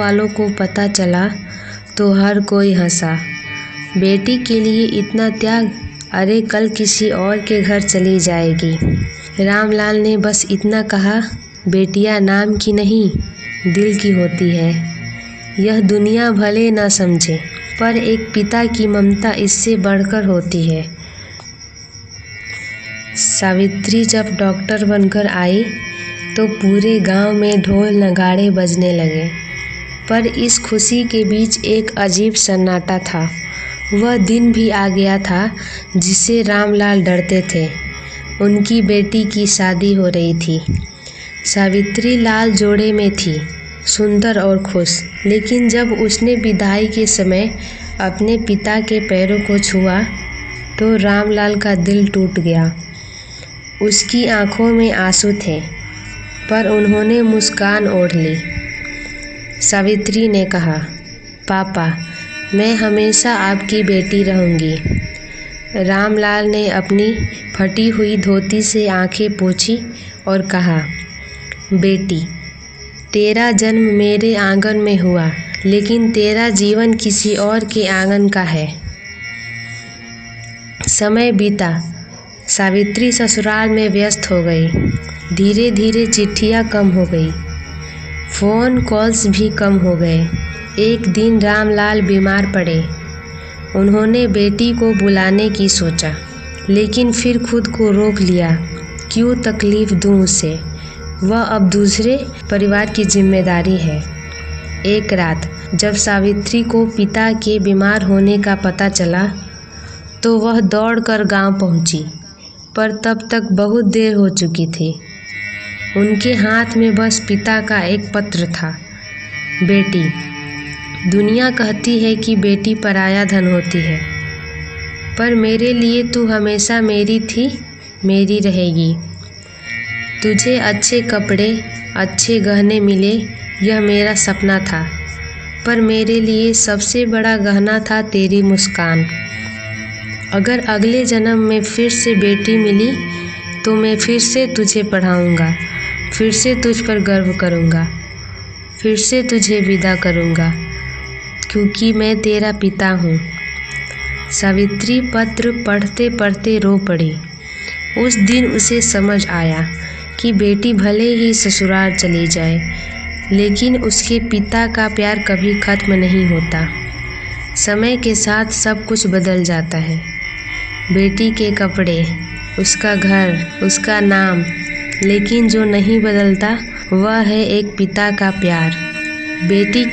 वालों को पता चला तो हर कोई हंसा। बेटी के लिए इतना त्याग, अरे कल किसी और के घर चली जाएगी। रामलाल ने बस इतना कहा, बेटियां नाम की नहीं दिल की होती है। यह दुनिया भले ना समझे पर एक पिता की ममता इससे बढ़कर होती है। सावित्री जब डॉक्टर बनकर आई तो पूरे गांव में ढोल नगाड़े बजने लगे, पर इस खुशी के बीच एक अजीब सन्नाटा था। वह दिन भी आ गया था जिससे रामलाल डरते थे। उनकी बेटी की शादी हो रही थी। सावित्री लाल जोड़े में थी, सुंदर और खुश। लेकिन जब उसने विदाई के समय अपने पिता के पैरों को छुआ तो रामलाल का दिल टूट गया। उसकी आंखों में आंसू थे, पर उन्होंने मुस्कान ओढ़ ली। सावित्री ने कहा, पापा मैं हमेशा आपकी बेटी रहूंगी। रामलाल ने अपनी फटी हुई धोती से आंखें पोंछी और कहा, बेटी तेरा जन्म मेरे आंगन में हुआ, लेकिन तेरा जीवन किसी और के आंगन का है। समय बीता। सावित्री ससुराल में व्यस्त हो गई। धीरे धीरे चिट्ठियाँ कम हो गई, फ़ोन कॉल्स भी कम हो गए। एक दिन रामलाल बीमार पड़े। उन्होंने बेटी को बुलाने की सोचा, लेकिन फिर खुद को रोक लिया। क्यों तकलीफ़ दूं उसे, वह अब दूसरे परिवार की जिम्मेदारी है। एक रात जब सावित्री को पिता के बीमार होने का पता चला तो वह दौड़कर गांव पहुंची, पर तब तक बहुत देर हो चुकी थी। उनके हाथ में बस पिता का एक पत्र था। बेटी, दुनिया कहती है कि बेटी पराया धन होती है, पर मेरे लिए तू हमेशा मेरी थी, मेरी रहेगी। तुझे अच्छे कपड़े, अच्छे गहने मिले, यह मेरा सपना था, पर मेरे लिए सबसे बड़ा गहना था तेरी मुस्कान। अगर अगले जन्म में फिर से बेटी मिली तो मैं फिर से तुझे पढ़ाऊँगा, फिर से तुझ पर गर्व करूँगा, फिर से तुझे विदा करूँगा, क्योंकि मैं तेरा पिता हूँ। सावित्री पत्र पढ़ते पढ़ते रो पड़ी। उस दिन उसे समझ आया कि बेटी भले ही ससुराल चली जाए, लेकिन उसके पिता का प्यार कभी खत्म नहीं होता। समय के साथ सब कुछ बदल जाता है। बेटी के कपड़े, उसका घर, उसका नाम, लेकिन जो नहीं बदलता वह है एक पिता का प्यार। बेटी